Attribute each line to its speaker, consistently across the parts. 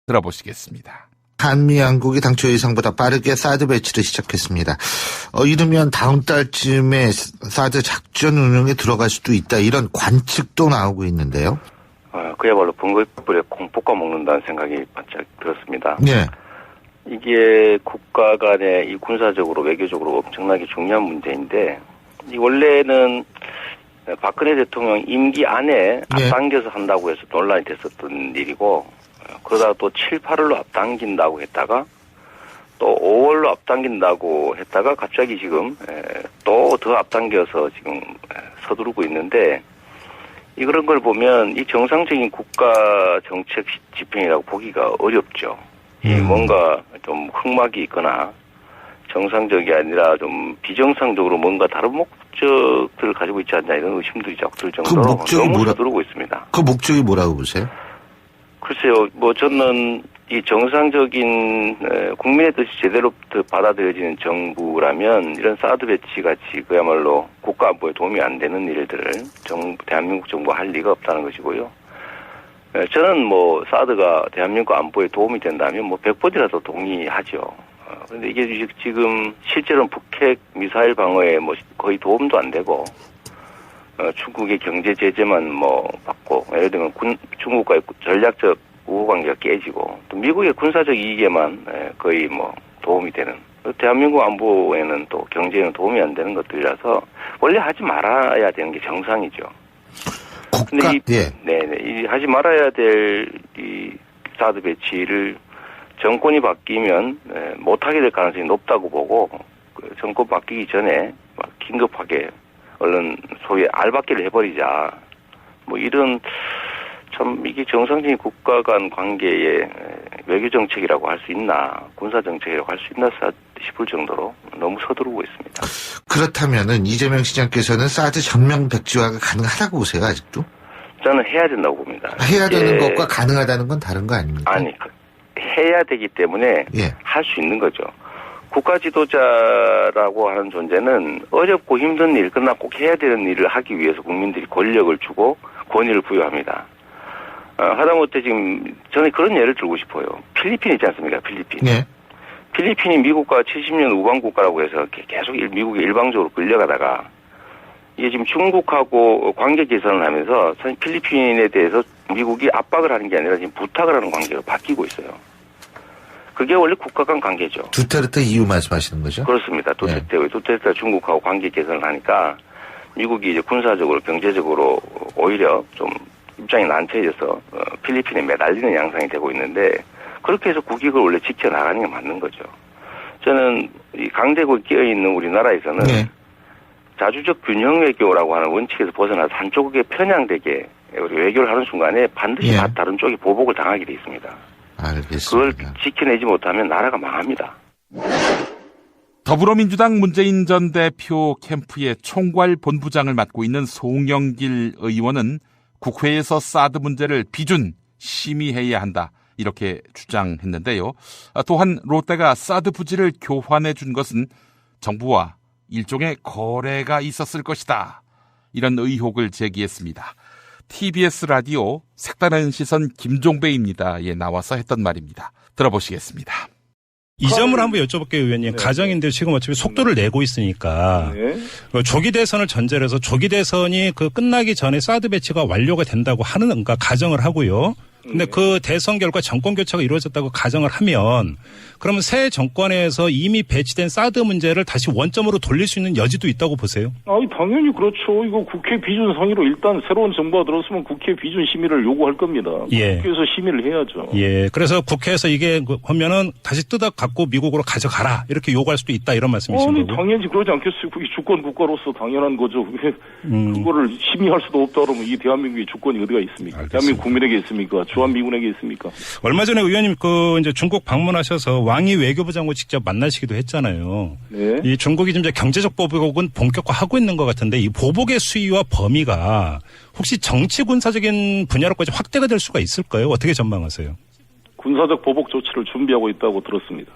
Speaker 1: 들어보시겠습니다.
Speaker 2: 한미 양국이 당초 예상보다 빠르게 사드 배치를 시작했습니다. 이르면 다음 달쯤에 사드 작전 운영에 들어갈 수도 있다, 이런 관측도 나오고 있는데요.
Speaker 3: 그야말로 번거풀에 공포가 먹는다는 생각이 바짝 들었습니다.
Speaker 2: 네.
Speaker 3: 이게 국가 간의 이 군사적으로 외교적으로 엄청나게 중요한 문제인데, 이 원래는 박근혜 대통령 임기 안에 앞당겨서 한다고 해서 논란이 됐었던 일이고, 그러다가 또 7, 8월로 앞당긴다고 했다가 또 5월로 앞당긴다고 했다가 갑자기 지금 또 더 앞당겨서 지금 서두르고 있는데, 이런 걸 보면 이 정상적인 국가 정책 집행이라고 보기가 어렵죠. 이 뭔가 좀 흑막이 있거나 정상적이 아니라 좀 비정상적으로 뭔가 다른 목적들을 가지고 있지 않냐, 이런 의심들이 자꾸 들 정도로 너무 서두르고 있습니다.
Speaker 2: 그 목적이 뭐라고 보세요?
Speaker 3: 글쎄요, 저는 이 정상적인 국민의 뜻이 제대로 받아들여지는 정부라면 이런 사드 배치 같이 그야말로 국가 안보에 도움이 안 되는 일들을 대한민국 정부가 할 리가 없다는 것이고요. 저는 사드가 대한민국 안보에 도움이 된다면 100번이라도 동의하죠. 그런데 이게 지금 실제로는 북핵 미사일 방어에 거의 도움도 안 되고, 중국의 경제 제재만 받고, 예를 들면 중국과의 전략적 우호 관계가 깨지고, 또 미국의 군사적 이익에만 거의 도움이 되는, 대한민국 안보에는 또 경제에는 도움이 안 되는 것들이라서 원래 하지 말아야 되는 게 정상이죠. 근데 이 하지 말아야 될 이 사드 배치를 정권이 바뀌면 못하게 될 가능성이 높다고 보고, 정권 바뀌기 전에 긴급하게 얼른 소위 알박기를 해버리자, 이런, 참 이게 정상적인 국가 간 관계의 외교 정책이라고 할 수 있나, 군사 정책이라고 할 수 있나 싶을 정도로 너무 서두르고 있습니다.
Speaker 2: 그렇다면은 이재명 시장께서는 사드 전면 백지화가 가능하다고 보세요, 아직도?
Speaker 3: 저는 해야 된다고 봅니다.
Speaker 2: 해야 되는 것과 가능하다는 건 다른 거 아닙니까?
Speaker 3: 아니, 해야 되기 때문에 할 수 있는 거죠. 국가 지도자라고 하는 존재는 어렵고 힘든 일, 그러나 꼭 해야 되는 일을 하기 위해서 국민들이 권력을 주고 권위를 부여합니다. 하다못해 지금 저는 그런 예를 들고 싶어요. 필리핀 있지 않습니까? 필리핀. 네. 필리핀이 미국과 70년 우방 국가라고 해서 계속 미국에 일방적으로 끌려가다가 이게 지금 중국하고 관계 개선을 하면서 필리핀에 대해서 미국이 압박을 하는 게 아니라 지금 부탁을 하는 관계로 바뀌고 있어요. 그게 원래 국가 간 관계죠.
Speaker 2: 두테르테 이후 말씀하시는 거죠?
Speaker 3: 그렇습니다. 두테르테가 중국하고 관계 개선을 하니까 미국이 이제 군사적으로 경제적으로 오히려 좀 입장이 난처해져서 필리핀에 매달리는 양상이 되고 있는데, 그렇게 해서 국익을 원래 지켜나가는 게 맞는 거죠. 저는 이 강대국에 끼어있는 우리나라에서는 자주적 균형 외교라고 하는 원칙에서 벗어나서 한쪽에 편향되게 우리 외교를 하는 순간에 반드시 다른 쪽이 보복을 당하게 돼 있습니다.
Speaker 2: 알겠습니다.
Speaker 3: 그걸 지켜내지 못하면 나라가 망합니다.
Speaker 1: 더불어민주당 문재인 전 대표 캠프의 총괄 본부장을 맡고 있는 송영길 의원은 국회에서 사드 문제를 비준 심의해야 한다, 이렇게 주장했는데요. 또한 롯데가 사드 부지를 교환해 준 것은 정부와 일종의 거래가 있었을 것이다, 이런 의혹을 제기했습니다. TBS 라디오 색다른 시선 김종배입니다. 나와서 했던 말입니다. 들어보시겠습니다.
Speaker 4: 이 점을 한번 여쭤볼게요, 의원님. 가정인데 지금 어차피 속도를 내고 있으니까 조기 대선을 전제로 해서 조기 대선이 끝나기 전에 사드 배치가 완료가 된다고 하는, 그러니까 가정을 하고요. 근데 그 대선 결과 정권 교체가 이루어졌다고 가정을 하면, 그러면 새 정권에서 이미 배치된 사드 문제를 다시 원점으로 돌릴 수 있는 여지도 있다고 보세요?
Speaker 5: 당연히 그렇죠. 이거 국회 비준 상의로 일단 새로운 정부가 들었으면 국회 비준 심의를 요구할 겁니다. 국회에서 심의를 해야죠.
Speaker 4: 그래서 국회에서 이게 하면은 다시 뜯어 갖고 미국으로 가져가라, 이렇게 요구할 수도 있다, 이런 말씀이신 거고.
Speaker 5: 당연히 그러지 않겠어요. 그게 주권 국가로서 당연한 거죠. 그거를 심의할 수도 없다 그러면 이 대한민국의 주권이 어디가 있습니까? 알겠습니다. 대한민국 국민에게 있습니까? 주한미군에게 있습니까?
Speaker 4: 얼마 전에 의원님 이제 중국 방문하셔서 왕이 외교부 장관 직접 만나시기도 했잖아요. 네. 이 중국이 이제 경제적 보복은 본격화하고 있는 것 같은데, 이 보복의 수위와 범위가 혹시 정치 군사적인 분야로까지 확대가 될 수가 있을까요? 어떻게 전망하세요?
Speaker 5: 군사적 보복 조치를 준비하고 있다고 들었습니다.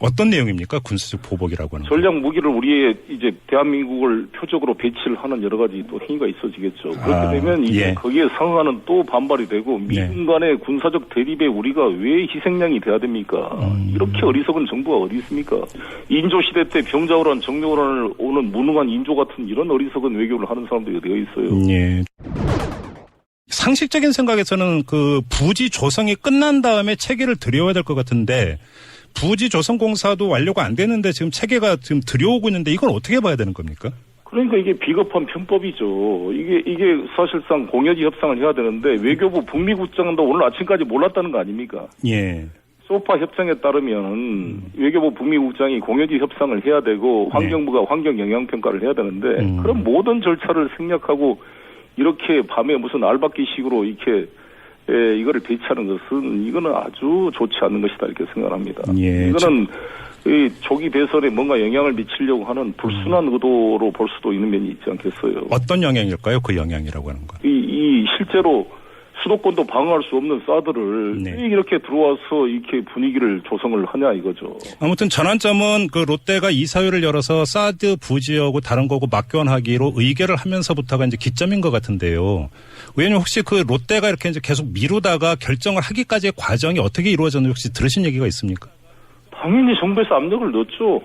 Speaker 4: 어떤 내용입니까? 군사적 보복이라고 하는
Speaker 5: 전략 무기를 우리의 이제 대한민국을 표적으로 배치를 하는 여러 가지 또 행위가 있어지겠죠. 그렇게 되면 이제
Speaker 4: 예.
Speaker 5: 거기에 상응하는 또 반발이 되고 미군 간의 군사적 대립에 우리가 왜 희생양이 돼야 됩니까? 이렇게 어리석은 정부가 어디 있습니까? 인조 시대 때 병자호란 정려호란을 오는 무능한 인조 같은 이런 어리석은 외교를 하는 사람들이 되어 있어요.
Speaker 4: 예. 상식적인 생각에서는 그 부지 조성이 끝난 다음에 체계를 들여야 될 것 같은데 부지 조성 공사도 완료가 안 되는데 지금 체계가 지금 들여오고 있는데 이건 어떻게 봐야 되는 겁니까?
Speaker 5: 그러니까 이게 비겁한 편법이죠. 이게 사실상 공여지 협상을 해야 되는데 외교부 북미국장도 오늘 아침까지 몰랐다는 거 아닙니까?
Speaker 4: 예.
Speaker 5: 소파 협상에 따르면 외교부 북미국장이 공여지 협상을 해야 되고 환경부가 환경 영향 평가를 해야 되는데 그런 모든 절차를 생략하고 이렇게 밤에 무슨 알박기식으로 이렇게 이거를 배치하는 것은 이거는 아주 좋지 않은 것이다 이렇게 생각합니다.
Speaker 4: 예.
Speaker 5: 이거는 이 조기 대선에 뭔가 영향을 미치려고 하는 불순한 의도로 볼 수도 있는 면이 있지 않겠어요.
Speaker 4: 어떤 영향일까요? 그 영향이라고 하는 건.
Speaker 5: 이 실제로 수도권도 방어할 수 없는 사드를
Speaker 4: 네.
Speaker 5: 왜 이렇게 들어와서 이렇게 분위기를 조성을 하냐 이거죠.
Speaker 4: 아무튼 전환점은 그 롯데가 이사회를 열어서 사드 부지하고 다른 거고 맞교환하기로 의결을 하면서부터가 이제 기점인 것 같은데요. 의원님 혹시 그 롯데가 이렇게 이제 계속 미루다가 결정을 하기까지의 과정이 어떻게 이루어졌는지 혹시 들으신 얘기가 있습니까?
Speaker 5: 당연히 정부에서 압력을 넣었죠.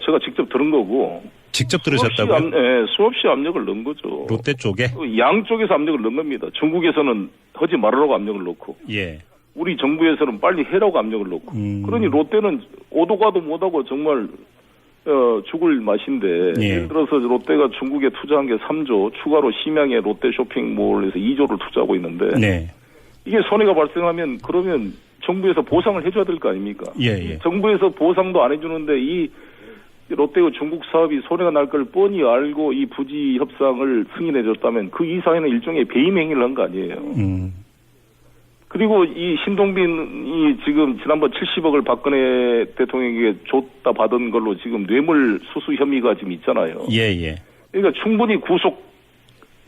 Speaker 5: 제가 직접 들은 거고.
Speaker 4: 직접 들으셨다고요?
Speaker 5: 수없이 압력을 넣은 거죠.
Speaker 4: 롯데 쪽에?
Speaker 5: 양쪽에서 압력을 넣은 겁니다. 중국에서는 하지 말으라고 압력을 넣고.
Speaker 4: 예.
Speaker 5: 우리 정부에서는 빨리 해라고 압력을 넣고. 그러니 롯데는 오도 가도 못하고 정말 죽을 맛인데
Speaker 4: 예.
Speaker 5: 예를 들어서 롯데가 중국에 투자한 게 3조 추가로 심양에 롯데 쇼핑몰에서 2조를 투자하고 있는데
Speaker 4: 네.
Speaker 5: 이게 손해가 발생하면 그러면 정부에서 보상을 해줘야 될 거 아닙니까?
Speaker 4: 예.
Speaker 5: 정부에서 보상도 안 해주는데 이 롯데의 중국 사업이 손해가 날 걸 뻔히 알고 이 부지 협상을 승인해줬다면 그 이사회는 일종의 배임 행위를 한 거 아니에요. 그리고 이 신동빈이 지금 지난번 70억을 박근혜 대통령에게 줬다 받은 걸로 지금 뇌물 수수 혐의가 지금 있잖아요.
Speaker 4: 예.
Speaker 5: 그러니까 충분히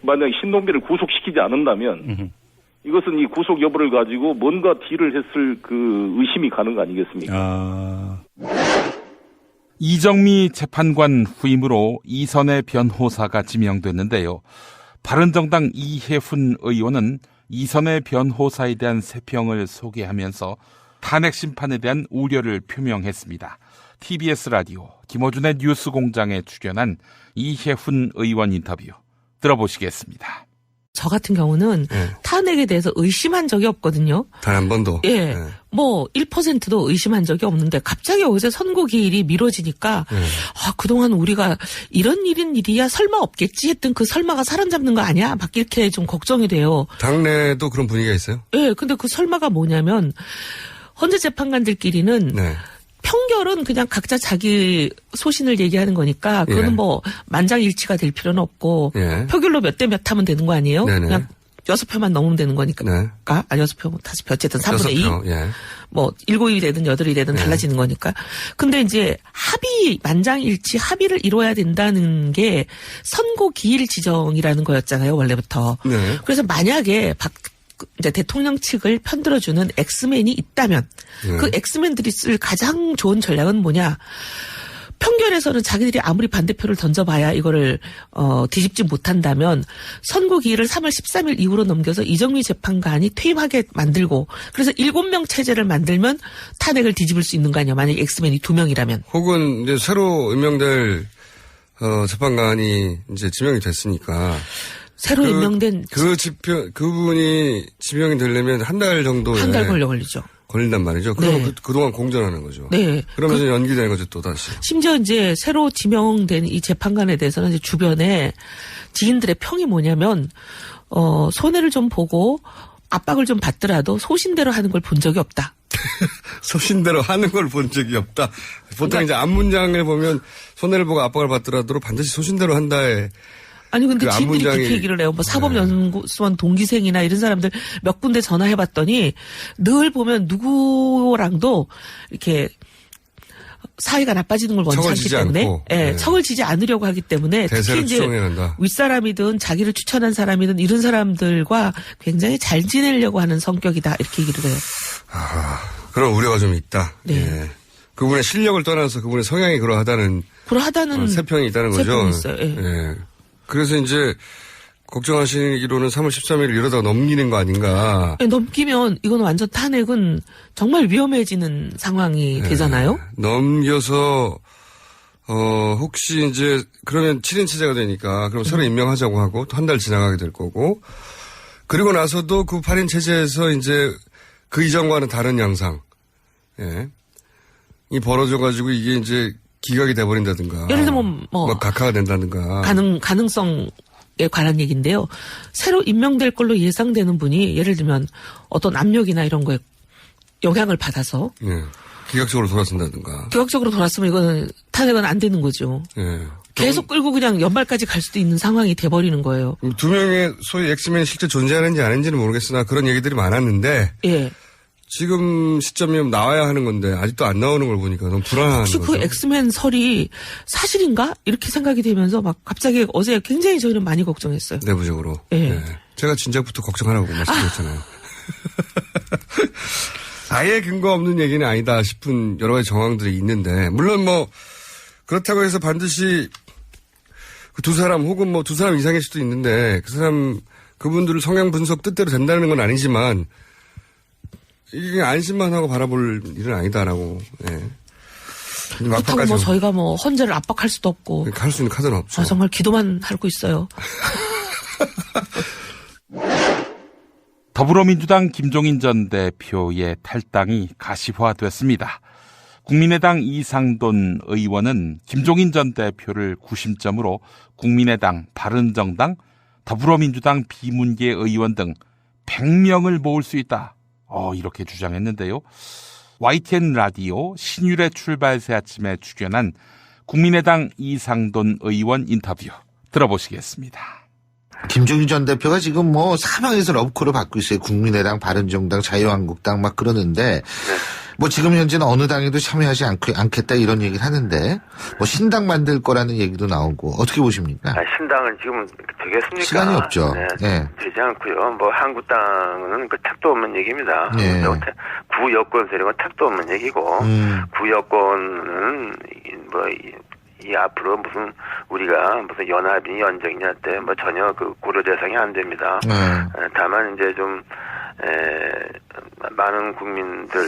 Speaker 5: 만약 신동빈을 구속시키지 않는다면 이것은 이 구속 여부를 가지고 뭔가 딜을 했을 그 의심이 가는 거 아니겠습니까?
Speaker 1: 이정미 재판관 후임으로 이선의 변호사가 지명됐는데요. 바른정당 이해훈 의원은 이선의 변호사에 대한 세평을 소개하면서 탄핵 심판에 대한 우려를 표명했습니다. TBS 라디오 김어준의 뉴스공장에 출연한 이해훈 의원 인터뷰 들어보시겠습니다.
Speaker 6: 저 같은 경우는 탄핵에 대해서 의심한 적이 없거든요.
Speaker 7: 단 한 번도.
Speaker 6: 예. 뭐 1%도 의심한 적이 없는데 갑자기 여기서 선고 기일이 미뤄지니까 그동안 우리가 이런 일이야 설마 없겠지 했던 그 설마가 사람 잡는 거 아니야? 막 이렇게 좀 걱정이 돼요.
Speaker 7: 당내도 그런 분위기가 있어요?
Speaker 6: 예. 근데 그 설마가 뭐냐면 헌재 재판관들끼리는 평결은 그냥 각자 자기 소신을 얘기하는 거니까 그거는 뭐 만장일치가 될 필요는 없고 표결로 몇 대 몇 하면 되는 거 아니에요?
Speaker 7: 네네.
Speaker 6: 그냥 6표만 넘으면 되는 거니까.
Speaker 7: 네.
Speaker 6: 아니 6표, 5표 어쨌든 3분의 2. 뭐 7이 되든 8이 되든 달라지는 거니까. 근데 이제 만장일치 합의를 이뤄야 된다는 게 선고 기일 지정이라는 거였잖아요, 원래부터.
Speaker 7: 네.
Speaker 6: 그래서 만약에 이제 대통령 측을 편들어주는 엑스맨이 있다면 그 엑스맨들이 쓸 가장 좋은 전략은 뭐냐? 평결에서는 자기들이 아무리 반대표를 던져봐야 이거를 뒤집지 못한다면 선고 기일을 3월 13일 이후로 넘겨서 이정미 재판관이 퇴임하게 만들고 그래서 7명 체제를 만들면 탄핵을 뒤집을 수 있는 거 아니야? 만약 엑스맨이 2명이라면.
Speaker 7: 혹은 이제 새로 임명될 재판관이 이제 지명이 됐으니까.
Speaker 6: 새로 임명된
Speaker 7: 그분이 지명이 되려면 한 달 정도에
Speaker 6: 한 달 걸리죠.
Speaker 7: 걸린단 말이죠. 그러면 그동안 공전하는 거죠.
Speaker 6: 네.
Speaker 7: 그러면서 연기되는 거죠, 또 다시.
Speaker 6: 심지어 이제 새로 지명된 이 재판관에 대해서는 이제 주변에 지인들의 평이 뭐냐면 손해를 좀 보고 압박을 좀 받더라도 소신대로 하는 걸 본 적이 없다.
Speaker 7: 소신대로 하는 걸 본 적이 없다. 보통
Speaker 6: 그러니까,
Speaker 7: 이제 앞문장을 보면 손해를 보고 압박을 받더라도 반드시 소신대로 한다에.
Speaker 6: 아니 근데 지인들이
Speaker 7: 앞문장이-
Speaker 6: 그렇게 얘기를 해요. 뭐 사법연수원 동기생이나 이런 사람들 몇 군데 전화해봤더니 늘 보면 누구랑도 이렇게 사이가 나빠지는 걸 원치
Speaker 7: 척을
Speaker 6: 않기
Speaker 7: 지지
Speaker 6: 때문에
Speaker 7: 않고.
Speaker 6: 척을 지지 않으려고 하기 때문에 특히
Speaker 7: 대세를
Speaker 6: 이제
Speaker 7: 추종해야 한다.
Speaker 6: 윗사람이든 자기를 추천한 사람이든 이런 사람들과 굉장히 잘 지내려고 하는 성격이다 이렇게 얘기를 해요.
Speaker 7: 그런 우려가 좀 있다.
Speaker 6: 네.
Speaker 7: 예. 그분의 실력을 떠나서 그분의 성향이 그러하다는 세평이 있다는 거죠.
Speaker 6: 세평이 있어요. 예.
Speaker 7: 예. 그래서 이제 걱정하시기로는 3월 13일을 이러다가 넘기는 거 아닌가.
Speaker 6: 예, 넘기면 이건 완전 탄핵은 정말 위험해지는 상황이 되잖아요.
Speaker 7: 넘겨서 혹시 이제 그러면 7인 체제가 되니까 그럼 새로 임명하자고 하고 또 한 달 지나가게 될 거고 그리고 나서도 그 8인 체제에서 이제 그 이전과는 다른 양상. 예. 이 벌어져가지고 이게 이제 기각이 돼버린다든가.
Speaker 6: 예를 들면 뭐
Speaker 7: 각하가 된다든가.
Speaker 6: 가능성에 관한 얘기인데요. 새로 임명될 걸로 예상되는 분이 예를 들면 어떤 압력이나 이런 거에 영향을 받아서.
Speaker 7: 예. 기각적으로 돌아선다든가.
Speaker 6: 기각적으로 돌았으면 이거는 탄핵은 안 되는 거죠.
Speaker 7: 예.
Speaker 6: 계속 끌고 그냥 연말까지 갈 수도 있는 상황이 돼버리는 거예요.
Speaker 7: 두 명의 소위 엑스맨이 실제 존재하는지 아닌지는 모르겠으나 그런 얘기들이 많았는데.
Speaker 6: 예.
Speaker 7: 지금 시점이면 나와야 하는 건데 아직도 안 나오는 걸 보니까 너무 불안한
Speaker 6: 혹시
Speaker 7: 거죠.
Speaker 6: 그 엑스맨 설이 사실인가? 이렇게 생각이 되면서 막 갑자기 어제 굉장히 저희는 많이 걱정했어요.
Speaker 7: 내부적으로.
Speaker 6: 예.
Speaker 7: 네. 제가 진작부터 걱정하라고 말씀드렸잖아요. 아예 근거 없는 얘기는 아니다 싶은 여러 가지 정황들이 있는데 물론 뭐 그렇다고 해서 반드시 그 두 사람 혹은 뭐 두 사람 이상일 수도 있는데 그분들을 성향 분석 뜻대로 된다는 건 아니지만 이게 안심만 하고 바라볼 일은 아니다라고. 예.
Speaker 6: 그렇다고 뭐 저희가 뭐 헌재를 압박할 수도 없고.
Speaker 7: 할 수 있는 카드는 없죠.
Speaker 6: 정말 기도만 하고 있어요.
Speaker 1: 더불어민주당 김종인 전 대표의 탈당이 가시화됐습니다. 국민의당 이상돈 의원은 김종인 전 대표를 구심점으로 국민의당, 바른정당, 더불어민주당 비문계 의원 등 100명을 모을 수 있다. 이렇게 주장했는데요. YTN 라디오 신율의 출발새 아침에 출연한 국민의당 이상돈 의원 인터뷰 들어보시겠습니다.
Speaker 2: 김종인 전 대표가 지금 뭐 사방에서 러브콜을 받고 있어요. 국민의당, 바른정당, 자유한국당 막 그러는데 뭐 지금 현재는 어느 당에도 참여하지 않겠다 이런 얘기를 하는데 뭐 신당 만들 거라는 얘기도 나오고 어떻게 보십니까?
Speaker 3: 신당은 지금 되겠습니까?
Speaker 2: 시간이 없죠.
Speaker 3: 네. 되지 않고요. 뭐 한국당은 그 택도 없는 얘기입니다.
Speaker 2: 네.
Speaker 3: 구여권 세력은 택도 없는 얘기고 구여권은 이 앞으로 무슨 우리가 무슨 연합이니 연정이냐 때 뭐 전혀 그 고려 대상이 안 됩니다. 다만 이제 좀 많은 국민들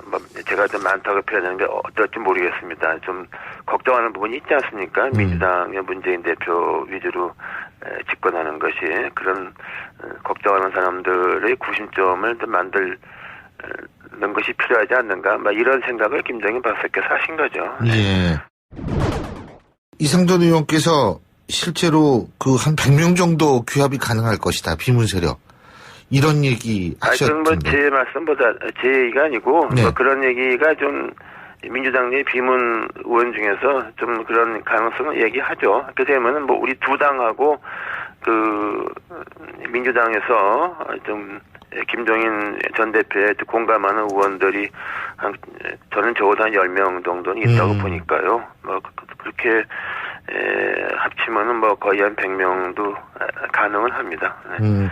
Speaker 3: 뭐 제가 좀 많다고 표현하는 게 어떨지 모르겠습니다. 좀 걱정하는 부분이 있지 않습니까? 민주당의 문재인 대표 위주로 집권하는 것이 그런 걱정하는 사람들의 구심점을 좀 만들는 것이 필요하지 않는가? 막 이런 생각을 김정인 박사께서 하신 거죠.
Speaker 2: 예. 이상돈 의원께서 실제로 그 한 100명 정도 규합이 가능할 것이다. 비문 세력. 이런 얘기 하셨던데.
Speaker 3: 제 말씀보다 제 얘기가 아니고
Speaker 2: 네.
Speaker 3: 뭐 그런 얘기가 좀 민주당 내 비문 의원 중에서 좀 그런 가능성을 얘기하죠. 그렇게 되면은 뭐 우리 두 당하고 그 민주당에서 좀 김종인 전 대표에 공감하는 의원들이 저는 적어도 한 10명 정도는 있다고 보니까요. 뭐 그렇게 합치면은 뭐 거의 한 100명도 가능은 합니다. 네.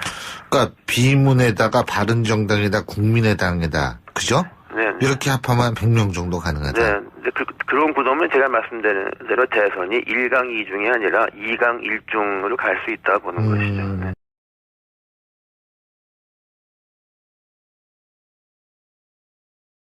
Speaker 2: 그러니까 비문에다가 바른정당에다 국민의당에다 그죠?
Speaker 3: 네.
Speaker 2: 이렇게 합하면 100명 정도 가능하다.
Speaker 3: 네. 그런 구도면 제가 말씀드린 대로 대선이 1강 2중이 아니라 2강 1중으로 갈 수 있다 보는 것이죠.